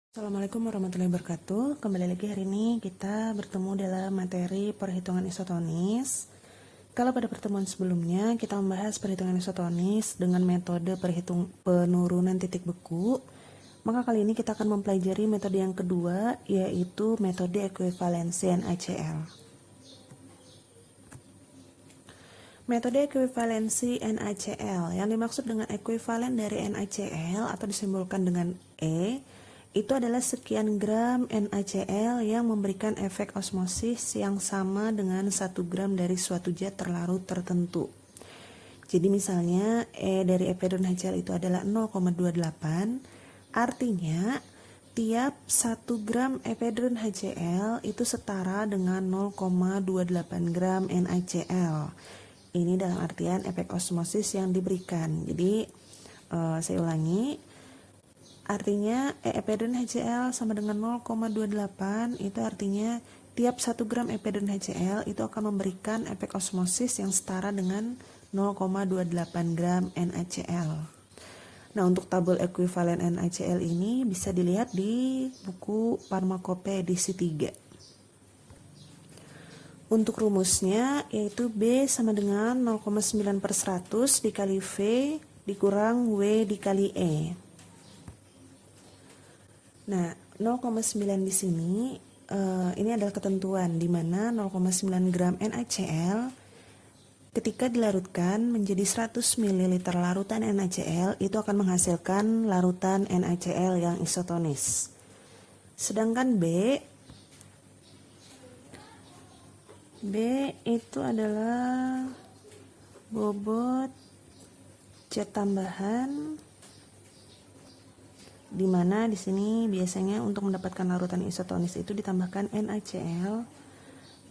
Assalamualaikum warahmatullahi wabarakatuh. Kembali lagi hari ini kita bertemu dalam materi perhitungan isotonis. Kalau pada pertemuan sebelumnya kita membahas perhitungan isotonis dengan metode penurunan titik beku, maka kali ini kita akan mempelajari metode yang kedua, yaitu metode ekuivalensi NaCl. Metode ekuivalensi NaCl, yang dimaksud dengan ekuivalen dari NaCl atau disimbolkan dengan E, itu adalah sekian gram NaCl yang memberikan efek osmosis yang sama dengan 1 gram dari suatu zat terlarut tertentu. Jadi misalnya E dari epedron HCl itu adalah 0,28, artinya tiap 1 gram epedron HCl itu setara dengan 0,28 gram NaCl. Ini dalam artian efek osmosis yang diberikan. Jadi saya ulangi, artinya epedron HCl sama dengan 0,28, itu artinya tiap 1 gram epedron HCl itu akan memberikan efek osmosis yang setara dengan 0,28 gram NaCl. Nah, untuk tabel ekuivalen NaCl ini bisa dilihat di buku Farmakope edisi 3. Untuk rumusnya yaitu B sama dengan 0,9/100 dikali V dikurang W dikali E. Nah, 0,9 di sini ini adalah ketentuan di mana 0,9 gram NaCl ketika dilarutkan menjadi 100 ml larutan NaCl itu akan menghasilkan larutan NaCl yang isotonis. Sedangkan B itu adalah bobot zat tambahan, di mana di sini biasanya untuk mendapatkan larutan isotonis itu ditambahkan NaCl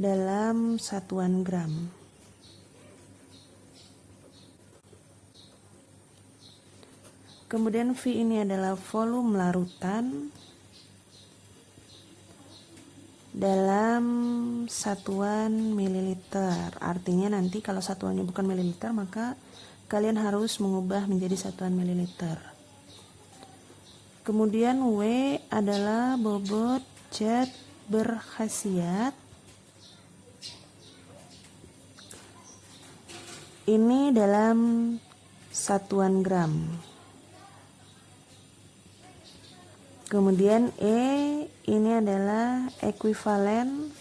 dalam satuan gram. Kemudian V ini adalah volume larutan dalam satuan mililiter. Artinya nanti kalau satuannya bukan mililiter, maka kalian harus mengubah menjadi satuan mililiter. Kemudian W adalah bobot zat berkhasiat. Ini dalam satuan gram. Kemudian E ini adalah ekuivalen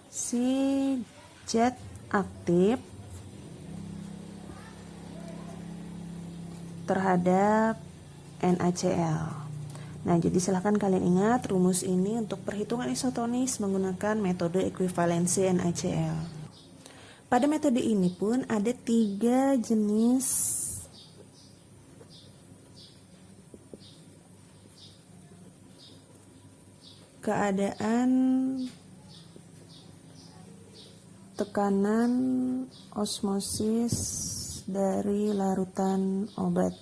si zat aktif terhadap NaCl. Nah, jadi silahkan kalian ingat rumus ini untuk perhitungan isotonis menggunakan metode ekuivalensi NaCl. Pada metode ini pun ada 3 jenis keadaan tekanan osmosis dari larutan obat.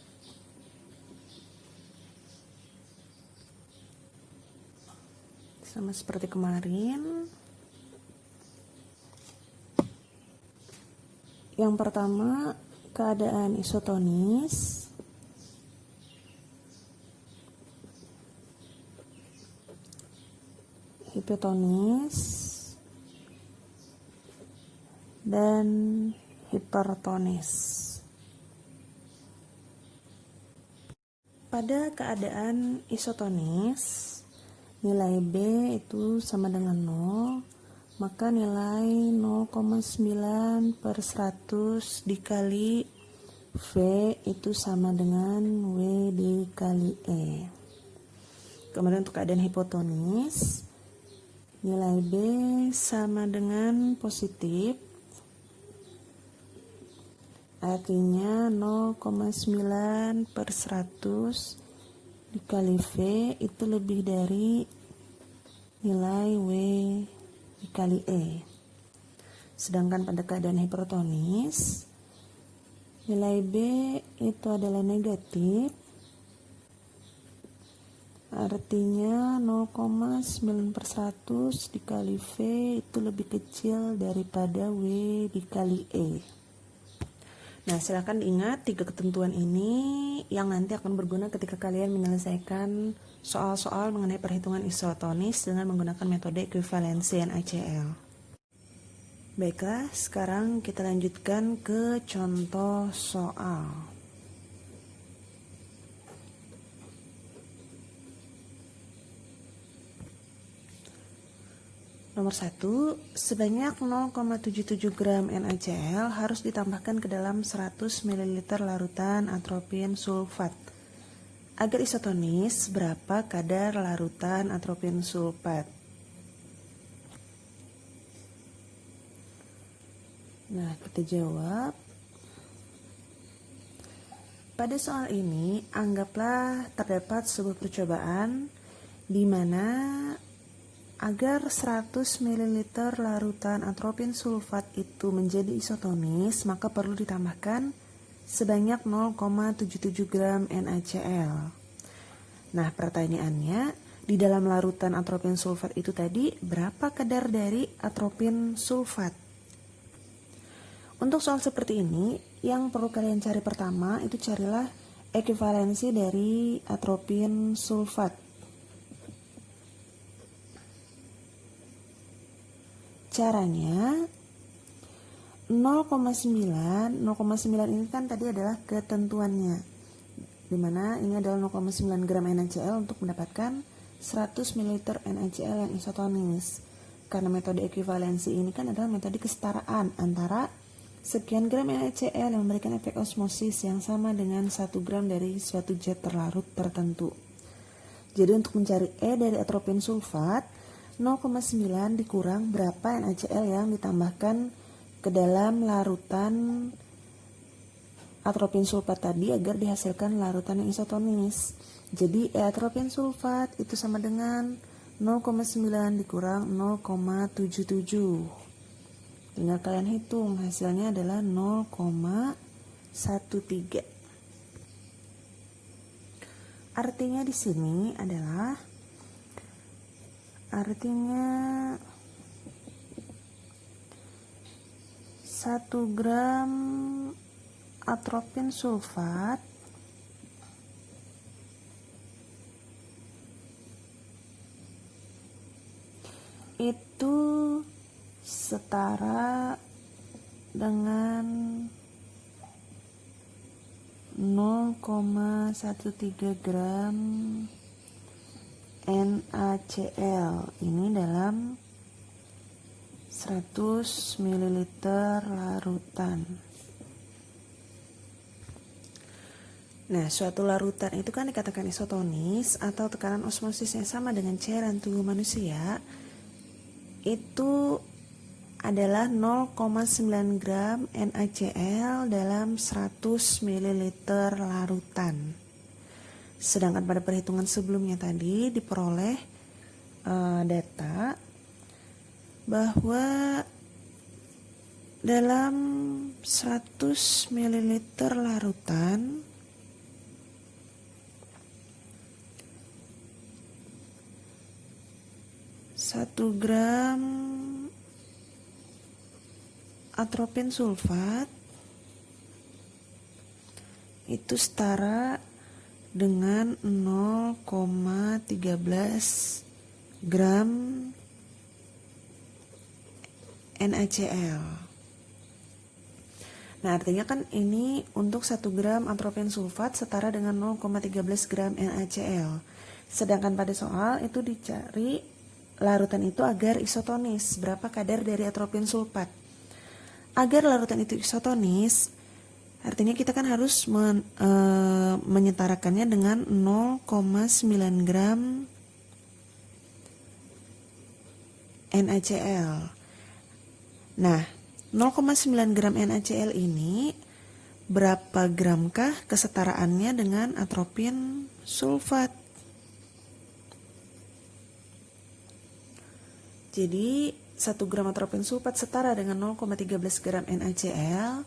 Sama seperti kemarin. Yang pertama, keadaan isotonis. Hipotonis dan hipertonis. Pada keadaan isotonis, nilai B itu sama dengan 0, maka nilai 0,9/100 dikali V itu sama dengan W dikali E. Kemudian untuk keadaan hipotonis, nilai B sama dengan positif, artinya 0,9/100 dikali V itu lebih dari nilai W dikali E. Sedangkan pada keadaan hipertonis, nilai B itu adalah negatif, artinya 0,9/100 dikali V itu lebih kecil daripada W dikali E. Nah, silakan diingat 3 ketentuan ini yang nanti akan berguna ketika kalian menyelesaikan soal-soal mengenai perhitungan isotonis dengan menggunakan metode ekuivalensi NaCl. Baiklah, sekarang kita lanjutkan ke contoh soal. Nomor 1, sebanyak 0,77 gram NaCl harus ditambahkan ke dalam 100 ml larutan atropin sulfat. Agar isotonis, berapa kadar larutan atropin sulfat? Nah, kita jawab. Pada soal ini, anggaplah terdapat sebuah percobaan di mana agar 100 ml larutan atropin sulfat itu menjadi isotonis, maka perlu ditambahkan sebanyak 0,77 gram NaCl. Nah, pertanyaannya, di dalam larutan atropin sulfat itu tadi, berapa kadar dari atropin sulfat? Untuk soal seperti ini, yang perlu kalian cari pertama, itu carilah ekuivalensi dari atropin sulfat. Caranya 0,9 ini kan tadi adalah ketentuannya, dimana ini adalah 0,9 gram NaCl untuk mendapatkan 100 ml NaCl yang isotonis. Karena metode ekuivalensi ini kan adalah metode kesetaraan antara sekian gram NaCl yang memberikan efek osmosis yang sama dengan 1 gram dari suatu zat terlarut tertentu. Jadi untuk mencari E dari atropin sulfat, 0,9 dikurang berapa NaCl yang ditambahkan ke dalam larutan atropin sulfat tadi agar dihasilkan larutan yang isotonis. Jadi E atropin sulfat itu sama dengan 0,9 dikurang 0,77. Tinggal kalian hitung, hasilnya adalah 0,13. Artinya di sini adalah 1 gram atropin sulfat itu setara dengan 0,13 gram NaCl ini dalam 100 ml larutan. Nah, suatu larutan itu kan dikatakan isotonis atau tekanan osmosis yang sama dengan cairan tubuh manusia itu adalah 0,9 gram NaCl dalam 100 ml larutan. Sedangkan pada perhitungan sebelumnya tadi diperoleh data bahwa dalam 100 ml larutan satu gram atropin sulfat itu setara dengan 0,13 gram NaCl. Nah, artinya kan ini untuk 1 gram atropin sulfat setara dengan 0,13 gram NaCl. Sedangkan pada soal itu dicari larutan itu agar isotonis, berapa kadar dari atropin sulfat. Agar larutan itu isotonis, artinya kita kan harus menyetarakannya dengan 0,9 gram NaCl. Nah, 0,9 gram NaCl ini berapa gramkah kesetaraannya dengan atropin sulfat? Jadi 1 gram atropin sulfat setara dengan 0,13 gram NaCl.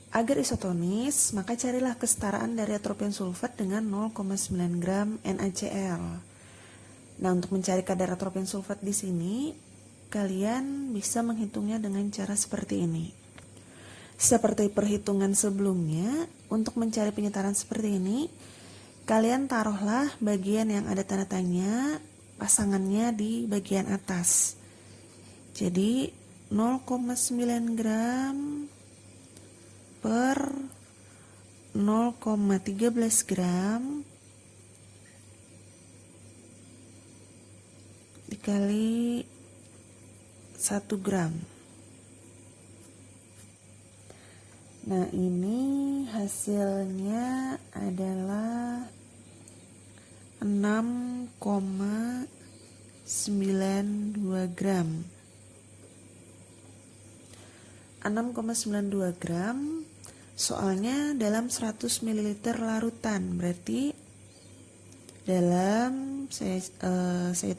Agar isotonis, maka carilah kesetaraan dari atropin sulfat dengan 0,9 gram NaCl. Nah, untuk mencari kadar atropin sulfat di sini, kalian bisa menghitungnya dengan cara seperti ini. Seperti perhitungan sebelumnya, untuk mencari penyetaraan seperti ini, kalian taruhlah bagian yang ada tanda tanya pasangannya di bagian atas. Jadi 0,9 gram per 0,13 gram dikali 1 gram. Nah, ini hasilnya adalah 6,92 gram. 6,92 gram, soalnya dalam 100 ml larutan, berarti dalam saya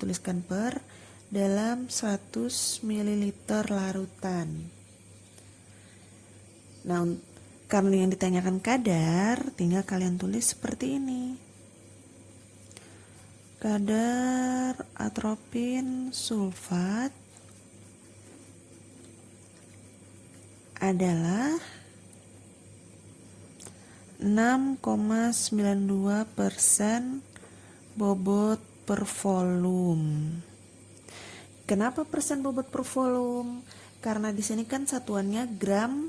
tuliskan per dalam 100 ml larutan. Nah, karena yang ditanyakan kadar, tinggal kalian tulis seperti ini. Kadar atropin sulfat adalah 6,92% bobot per volume. Kenapa persen bobot per volume? Karena di sini kan satuannya gram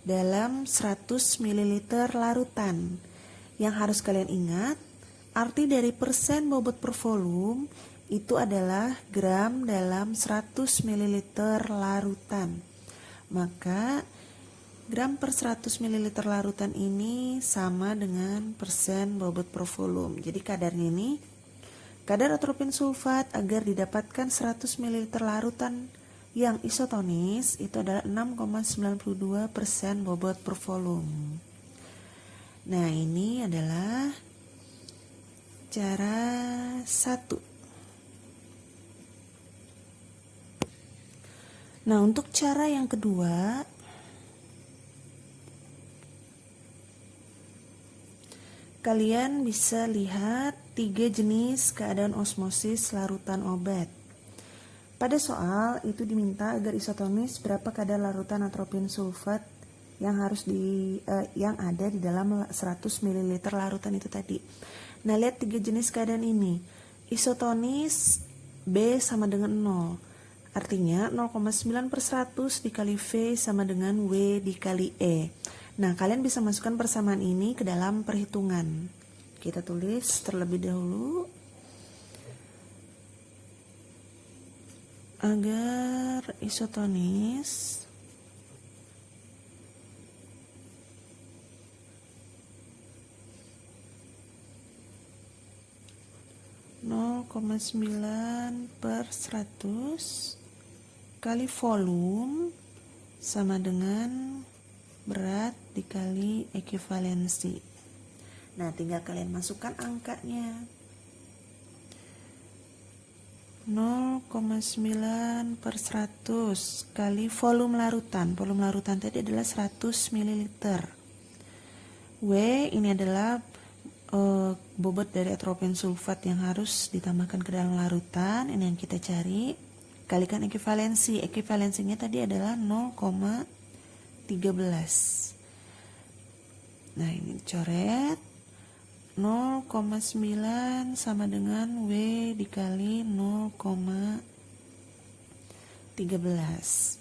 dalam 100 ml larutan. Yang harus kalian ingat, arti dari persen bobot per volume itu adalah gram dalam 100 ml larutan. Maka gram per 100 ml larutan ini sama dengan persen bobot per volume. Jadi kadarnya ini, kadar atropin sulfat agar didapatkan 100 ml larutan yang isotonis itu adalah 6,92% bobot per volume. Nah, ini adalah cara 1. Nah, untuk cara yang kedua, kalian bisa lihat 3 jenis keadaan osmosis larutan obat. Pada soal itu diminta agar isotonis berapa kadar larutan atropin sulfat yang yang ada di dalam 100 ml larutan itu tadi. Nah, lihat 3 jenis keadaan ini. Isotonis B sama dengan 0. Artinya 0,9/100 dikali V sama dengan W dikali E. Nah, kalian bisa masukkan persamaan ini ke dalam perhitungan. Kita tulis terlebih dahulu. Agar isotonis (0,9/100) kali volume sama dengan berat dikali ekuivalensi. Nah, tinggal kalian masukkan angkanya. 0,9/100 kali volume larutan. Volume larutan tadi adalah 100 ml. W ini adalah bobot dari atropin sulfat yang harus ditambahkan ke dalam larutan. Ini yang kita cari. Kalikan ekuivalensi. Ekuivalensinya tadi adalah 0,13. Nah, ini coret. 0,9 sama dengan W dikali 0,13.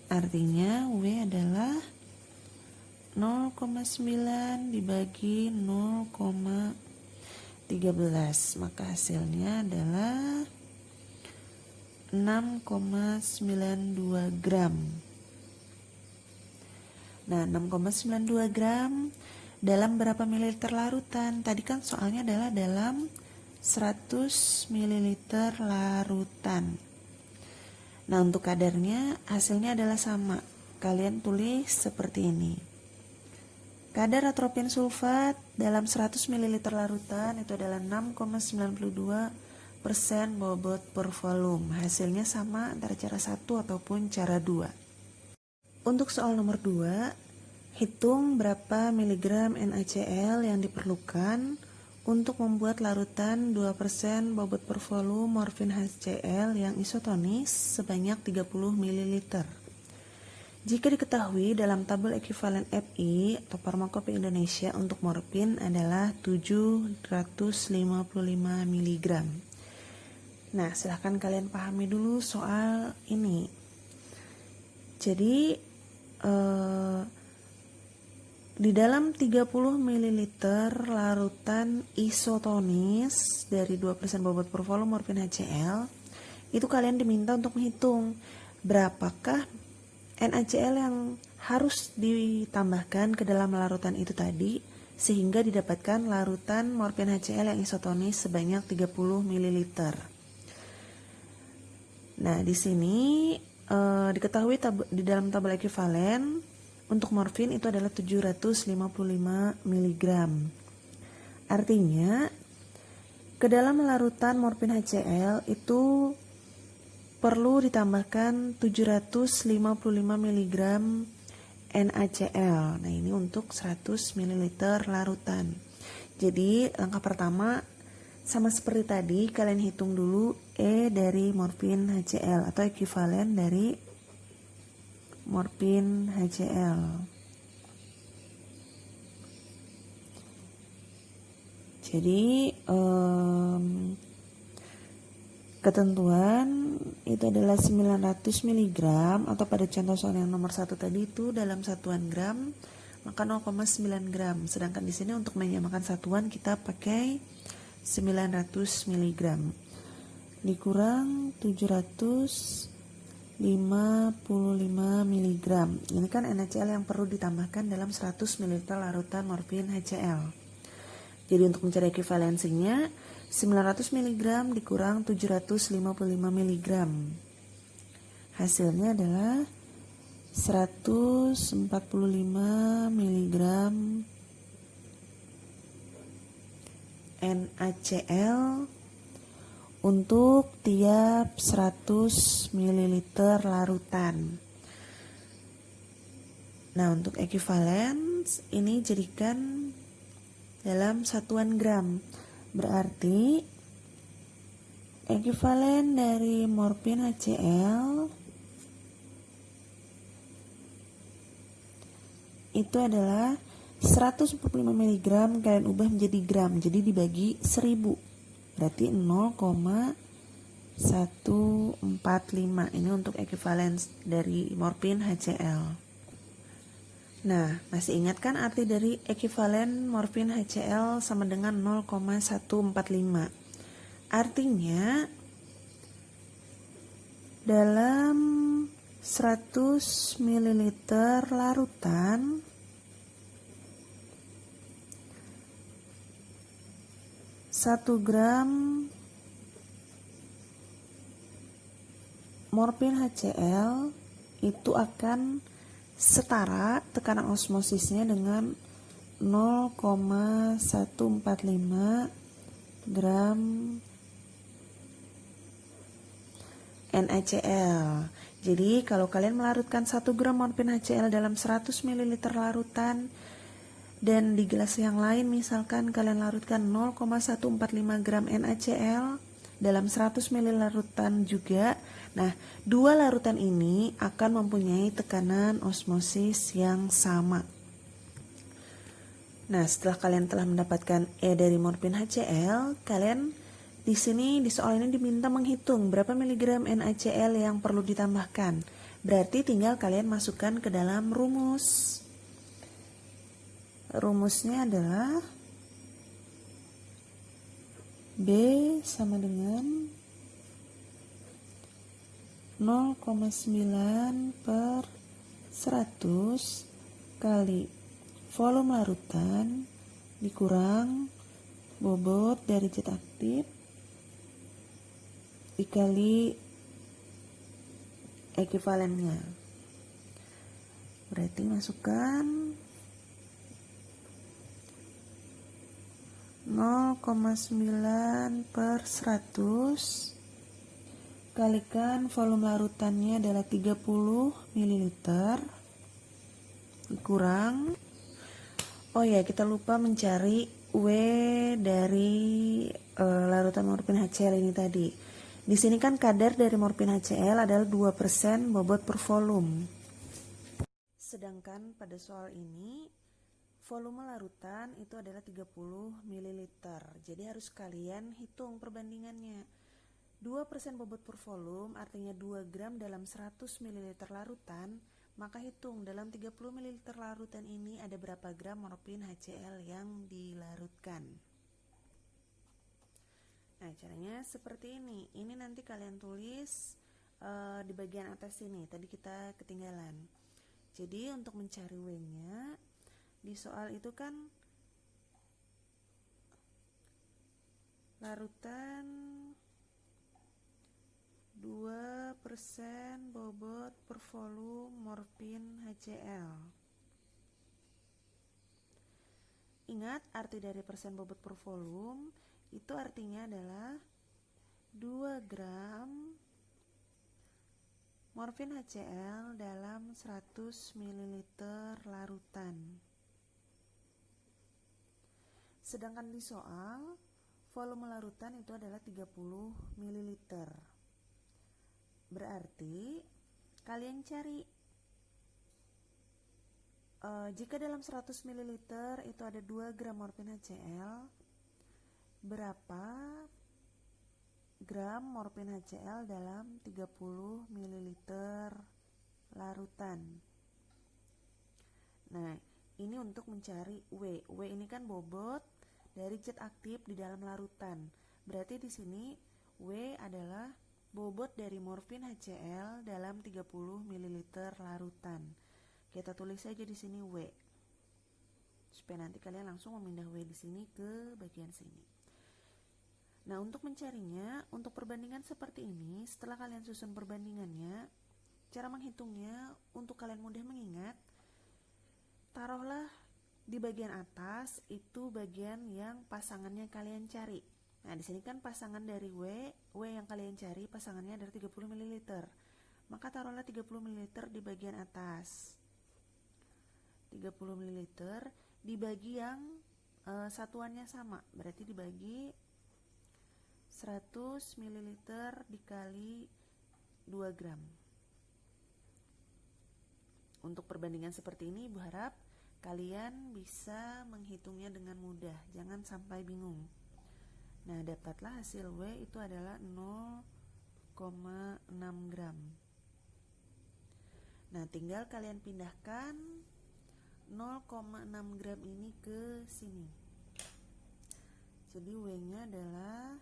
Artinya W adalah 0,9 dibagi 0,13. Maka hasilnya adalah 6,92 gram. Nah, 6,92 gram dalam berapa mililiter larutan? Tadi kan soalnya adalah dalam 100 mililiter larutan. Nah, untuk kadarnya hasilnya adalah sama. Kalian tulis seperti ini. Kadar atropin sulfat dalam 100 mililiter larutan itu adalah 6,92% bobot per volume. Hasilnya sama antara cara 1 ataupun cara 2. Untuk soal nomor 2, hitung berapa miligram NaCl yang diperlukan untuk membuat larutan 2% bobot per volume morfin HCl yang isotonis sebanyak 30 ml. Jika diketahui dalam tabel ekuivalen FI atau farmakope Indonesia untuk morfin adalah 755 mg. Nah, silahkan kalian pahami dulu soal ini. Jadi, di dalam 30 ml larutan isotonis dari 2% bobot per volume morfin HCl, itu kalian diminta untuk menghitung berapakah NaCl yang harus ditambahkan ke dalam larutan itu tadi sehingga didapatkan larutan morfin HCl yang isotonis sebanyak 30 ml. Nah, di sini diketahui di dalam tabel ekuivalen untuk morfin itu adalah 755 mg. Artinya, ke dalam larutan morfin HCl itu perlu ditambahkan 755 mg NaCl. Nah, ini untuk 100 ml larutan. Jadi, langkah pertama sama seperti tadi, kalian hitung dulu E dari morfin HCl atau ekuivalen dari morfin HCl. Jadi, ketentuan itu adalah 900 mg atau pada contoh soal yang nomor 1 tadi itu dalam satuan gram maka 0,9 gram. Sedangkan di sini untuk menyamakan satuan kita pakai 900 mg dikurang 755 mg. Ini kan NaCl yang perlu ditambahkan dalam 100 ml larutan morfin HCl. Jadi untuk mencari ekuivalensinya 900 mg dikurang 755 mg. Hasilnya adalah 145 mg NaCl untuk tiap 100 ml larutan. Nah, untuk ekuivalen ini jadikan dalam satuan gram. Berarti ekuivalen dari morfin HCl itu adalah 145 mg kalian ubah menjadi gram. Jadi dibagi 1000. Berarti 0,145. Ini untuk ekuivalen dari morfin HCl. Nah, masih ingat kan arti dari ekuivalen morfin HCl sama dengan 0,145? Artinya, dalam 100 ml larutan, satu gram morfin HCl itu akan setara tekanan osmosisnya dengan 0,145 gram NaCl. Jadi kalau kalian melarutkan 1 gram morfin HCl dalam 100 ml larutan dan di gelas yang lain misalkan kalian larutkan 0,145 gram NaCl dalam 100 ml larutan juga. Nah, dua larutan ini akan mempunyai tekanan osmosis yang sama. Nah, setelah kalian telah mendapatkan E dari morfin HCl, kalian di sini di soal ini diminta menghitung berapa miligram NaCl yang perlu ditambahkan. Berarti tinggal kalian masukkan ke dalam rumus. Rumusnya adalah B sama dengan 0,9 per 100 kali volume larutan dikurang bobot dari zat aktif dikali ekuivalennya. Berarti masukkan 0,9 per 100 kalikan volume larutannya adalah 30 ml dikurang, oh ya kita lupa mencari W dari larutan morfin HCl ini tadi. Di sini kan kadar dari morfin HCl adalah 2% bobot per volume. Sedangkan pada soal ini volume larutan itu adalah 30 ml. Jadi harus kalian hitung perbandingannya. 2% bobot per volume artinya 2 gram dalam 100 ml larutan, maka hitung dalam 30 ml larutan ini ada berapa gram morfin HCl yang dilarutkan. Nah, caranya seperti ini. Ini nanti kalian tulis di bagian atas ini. Tadi kita ketinggalan. Jadi untuk mencari W-nya di soal itu kan larutan 2% bobot per volume morfin HCl. Ingat arti dari persen bobot per volume itu artinya adalah 2 gram morfin HCl dalam 100 ml larutan. Sedangkan di soal, volume larutan itu adalah 30 ml. Berarti, kalian cari jika dalam 100 ml itu ada 2 gram morfin HCl, berapa gram morfin HCl dalam 30 ml larutan? Nah, ini untuk mencari W. W ini kan bobot dari zat aktif di dalam larutan. Berarti di sini W adalah bobot dari morfin HCl dalam 30 ml larutan. Kita tulis saja di sini W. Supaya nanti kalian langsung memindah W di sini ke bagian sini. Nah, untuk mencarinya, untuk perbandingan seperti ini, setelah kalian susun perbandingannya, cara menghitungnya untuk kalian mudah mengingat, taruhlah di bagian atas itu bagian yang pasangannya kalian cari. Nah, di sini kan pasangan dari W yang kalian cari pasangannya adalah 30 ml. Maka taruhlah 30 ml di bagian atas. 30 ml dibagi yang satuannya sama, berarti dibagi 100 ml dikali 2 gram. Untuk perbandingan seperti ini, Ibu harap kalian bisa menghitungnya dengan mudah, jangan sampai bingung. Nah, dapatlah hasil W itu adalah 0,6 gram. Nah, tinggal kalian pindahkan 0,6 gram ini ke sini. Jadi W-nya adalah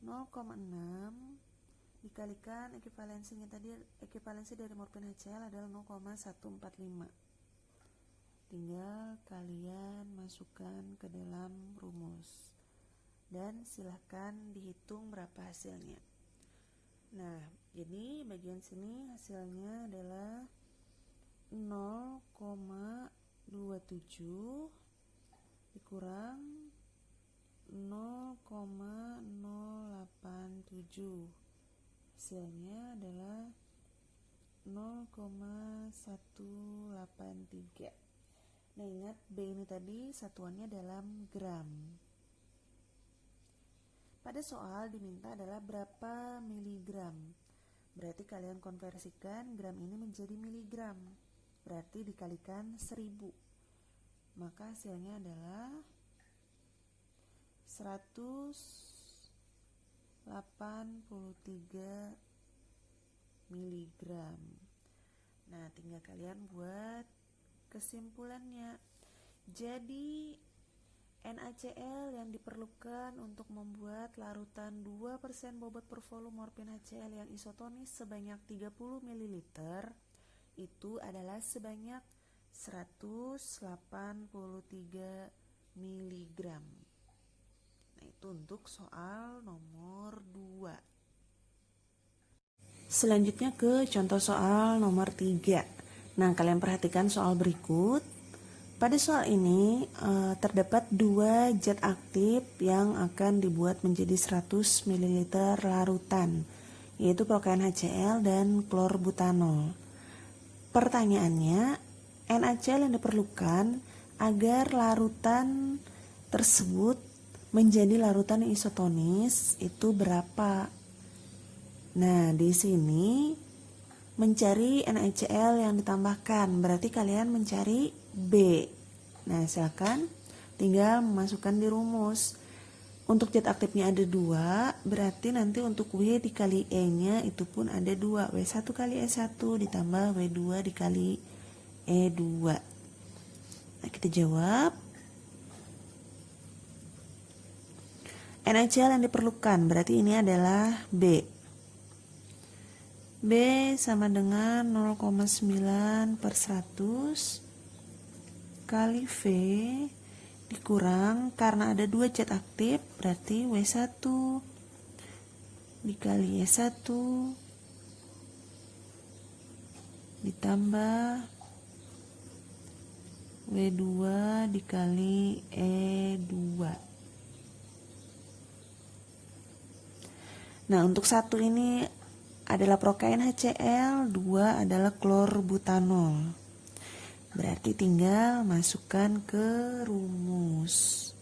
0,6 dikalikan ekivalensinya tadi, ekivalensi dari morfin HCl adalah 0,145. Tinggal kalian masukkan ke dalam rumus dan silahkan dihitung berapa hasilnya. Nah, jadi bagian sini hasilnya adalah 0,27 dikurang 0,087. Hasilnya adalah 0,183. Nah, ingat B ini tadi satuannya dalam gram. Pada soal diminta adalah berapa miligram. Berarti kalian konversikan gram ini menjadi miligram. Berarti dikalikan 1000. Maka hasilnya adalah 183 miligram. Nah, tinggal kalian buat kesimpulannya. Jadi NaCl yang diperlukan untuk membuat larutan 2% bobot per volume morfin HCl yang isotonis sebanyak 30 ml itu adalah sebanyak 183 mg. Nah, itu untuk soal nomor 2. Selanjutnya ke contoh soal nomor 3. Nah, kalian perhatikan soal berikut. Pada soal ini terdapat 2 zat aktif yang akan dibuat menjadi 100 ml larutan, yaitu prokain HCl dan klorbutanol. Pertanyaannya, NaCl yang diperlukan agar larutan tersebut menjadi larutan yang isotonis itu berapa? Nah, di sini mencari NaCl yang ditambahkan, berarti kalian mencari B. Nah, silakan tinggal memasukkan di rumus. Untuk zat aktifnya ada 2, berarti nanti untuk W dikali E-nya itu pun ada 2. W1 kali E1 ditambah W2 dikali E2. Nah, kita jawab. NaCl yang diperlukan, berarti ini adalah B. B sama dengan 0,9/100 kali V dikurang, karena ada 2 zat aktif, berarti W1 dikali E1 ditambah W2 dikali E2. Nah, untuk 1 ini adalah prokain HCl, 2 adalah klorbutanol. Berarti tinggal masukkan ke rumus.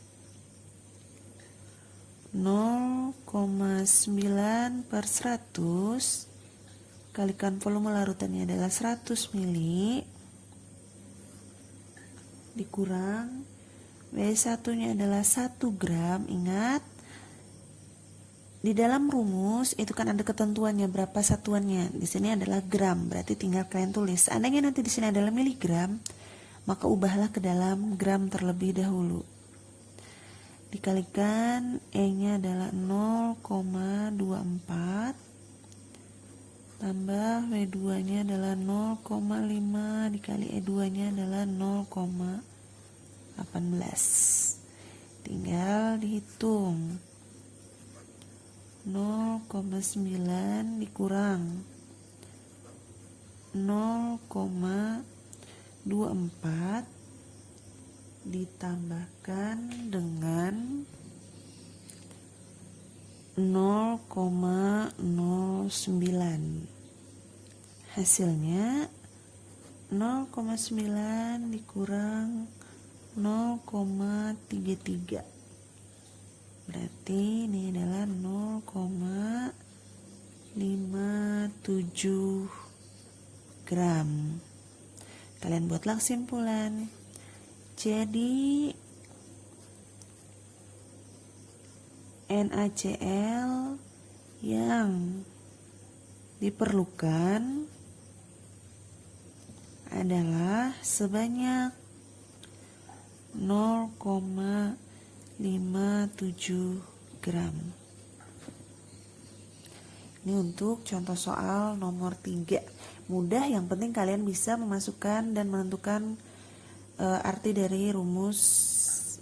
0,9/100 kalikan volume larutannya adalah 100 mili dikurang W1 nya adalah 1 gram. Ingat, di dalam rumus itu kan ada ketentuannya berapa satuannya. Di sini adalah gram, berarti tinggal kalian tulis. Seandainya nanti di sini adalah miligram, maka ubahlah ke dalam gram terlebih dahulu. Dikalikan E-nya adalah 0,24 tambah W2-nya adalah 0,5 dikali E2-nya adalah 0,18. Tinggal dihitung. 0,9 dikurang 0,24 ditambahkan dengan 0,09. Hasilnya 0,9 dikurang 0,33. Berarti ini adalah 0,57 gram. Kalian buatlah kesimpulan. Jadi NaCl yang diperlukan adalah sebanyak 0,57 gram. Ini untuk contoh soal nomor 3. Mudah, yang penting kalian bisa memasukkan dan menentukan arti dari rumus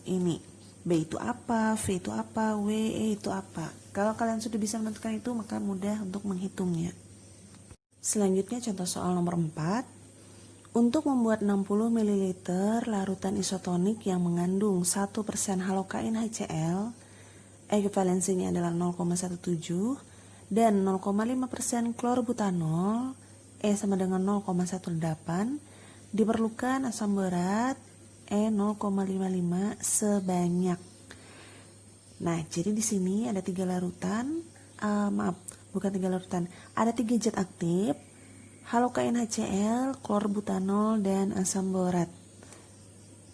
ini. B itu apa, V itu apa, W, E itu apa. Kalau kalian sudah bisa menentukan itu, maka mudah untuk menghitungnya. Selanjutnya contoh soal nomor 4. Untuk membuat 60 ml larutan isotonik yang mengandung 1% halokain HCl, ekuivalensinya adalah 0,17 dan 0,5% klorbutanol, E sama dengan 0,18, diperlukan asam berat E 0,55 sebanyak. Nah, jadi di sini ada 3 larutan, ada 3 zat aktif, halokain HCl, klorbutanol, dan asam borat.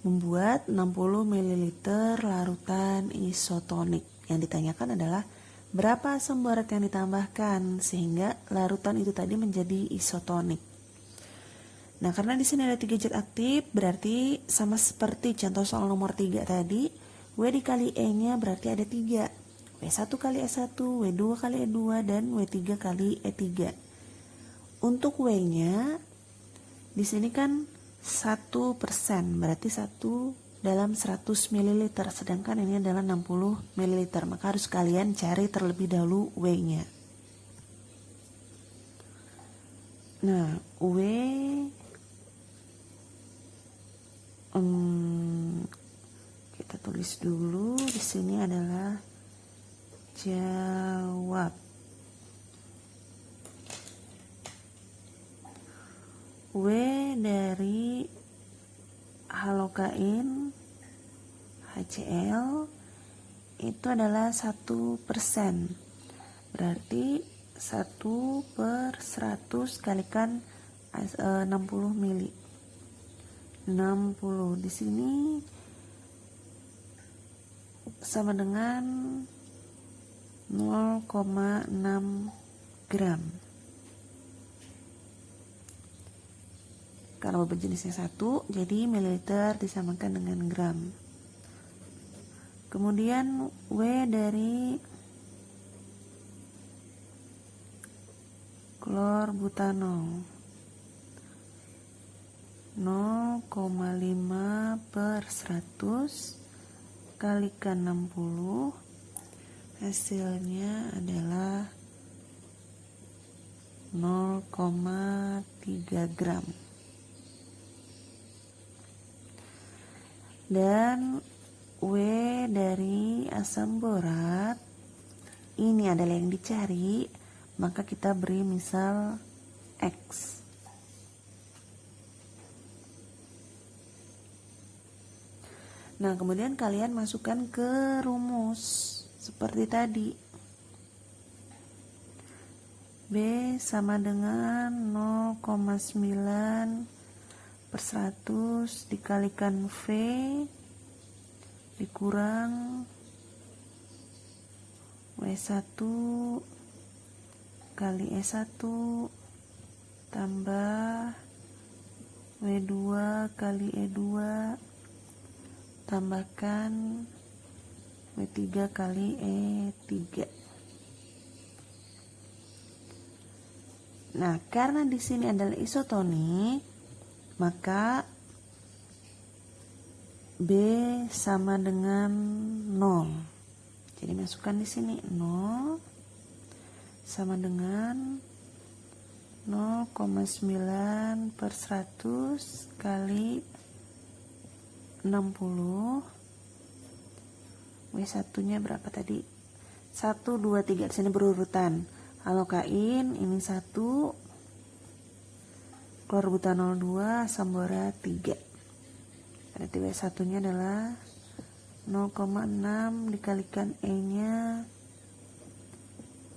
Membuat 60 ml larutan isotonik. Yang ditanyakan adalah berapa asam borat yang ditambahkan sehingga larutan itu tadi menjadi isotonik. Nah, karena di sini ada 3 zat aktif, berarti sama seperti contoh soal nomor 3 tadi, W dikali E-nya berarti ada 3. W1 kali E1, W2 kali E2, dan W3 kali E3. Untuk W-nya di sini kan 1%, berarti 1 dalam 100 ml, sedangkan ini adalah 60 ml. Maka harus kalian cari terlebih dahulu W-nya. Nah, W kita tulis dulu. Di sini adalah jawab. W dari halokain HCl itu adalah 1%. Berarti 1/100 kalikan 60 mili. 60 di sini sama dengan 0,6 gram. Karena beban jenisnya 1, jadi mililiter disamakan dengan gram. Kemudian W dari klorbutanol 0,5/100 kalikan 60, hasilnya adalah 0,3 gram. Dan W dari asam borat ini adalah yang dicari, maka kita beri misal X. Nah, kemudian kalian masukkan ke rumus seperti tadi. B sama dengan 0,9/100 dikalikan V dikurang W1 kali E1 tambah W2 kali E2 tambahkan W3 kali E3. Nah, karena di sini adalah isotonik, maka B sama dengan 0. Jadi masukkan di sini 0 sama dengan 0,9/100 kali 60. W1-nya berapa tadi? 1, 2, 3. Di sini berurutan. Halokain ini 1, klorbutanol 2, asam borat 3. Berarti W1-nya adalah 0,6 dikalikan E-nya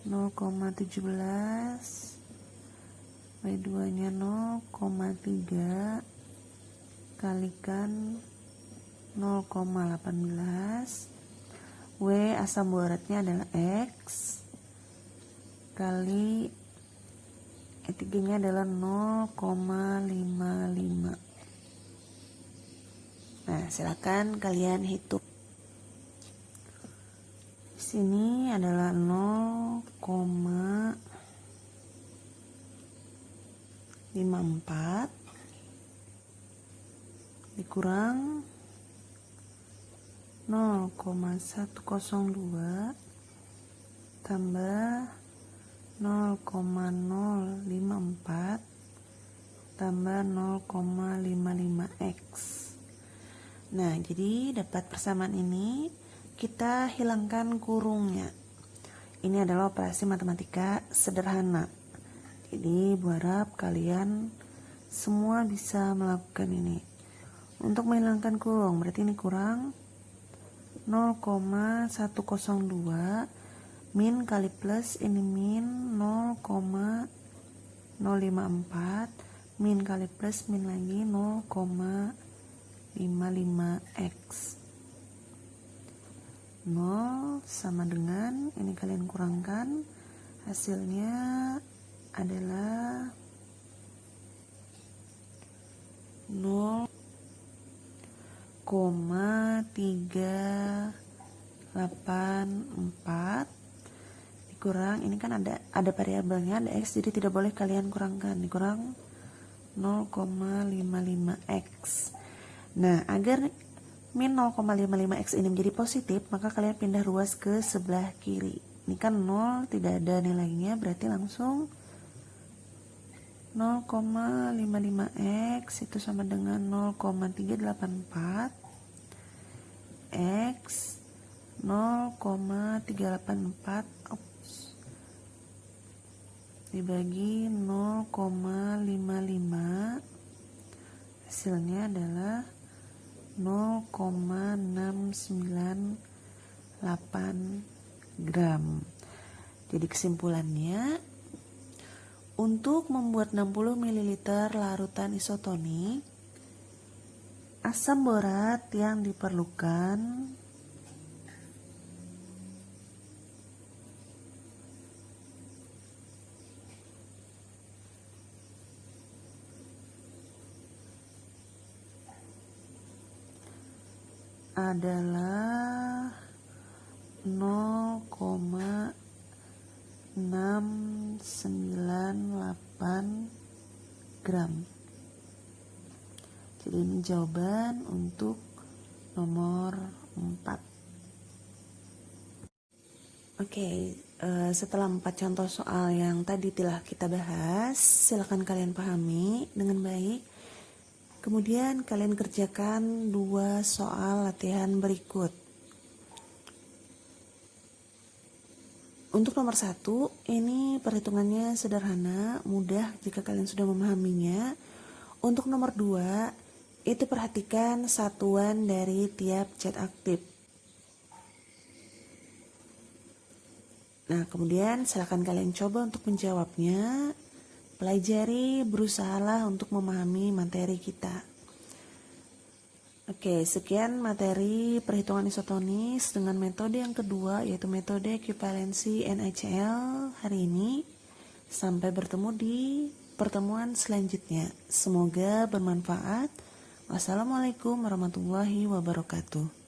0,17, W2-nya 0,3 kalikan 0,18, W asam boratnya adalah X kali E3-nya adalah 0,55. Nah, silakan kalian hitung. Di sini adalah 0,54 dikurang 0,102 tambah 0,054 tambah 0,55 X. Nah, jadi dapat persamaan ini, kita hilangkan kurungnya. Ini adalah operasi matematika sederhana. Jadi, berharap kalian semua bisa melakukan ini. Untuk menghilangkan kurung, berarti ini kurang 0,102 min kali plus, ini min 0,054 min kali plus min lagi 0,55x. 0 sama dengan ini kalian kurangkan, hasilnya adalah 0,384 dikurang, ini kan ada variabelnya, ada x, jadi tidak boleh kalian kurangkan, dikurang 0,55x. Nah, agar min 0,55x ini menjadi positif, maka kalian pindah ruas ke sebelah kiri. Ini kan 0, tidak ada nilainya, berarti langsung 0,55x itu sama dengan 0,384 x 0,384 dibagi 0,55, hasilnya adalah 0,698 gram. Jadi kesimpulannya, Untuk membuat 60 ml larutan isotonik, asam borat yang diperlukan adalah 0,698 gram. Jadi ini jawaban untuk nomor 4. Oke, setelah 4 contoh soal yang tadi telah kita bahas, silakan kalian pahami dengan baik. Kemudian kalian kerjakan 2 soal latihan berikut. Untuk nomor 1, ini perhitungannya sederhana, mudah jika kalian sudah memahaminya. Untuk nomor 2, itu perhatikan satuan dari tiap zat aktif. Nah, kemudian silakan kalian coba untuk menjawabnya. Pelajari, berusahalah untuk memahami materi kita. Oke, sekian materi perhitungan isotonis dengan metode yang kedua, yaitu metode ekuivalensi NaCl hari ini. Sampai bertemu di pertemuan selanjutnya. Semoga bermanfaat. Wassalamualaikum warahmatullahi wabarakatuh.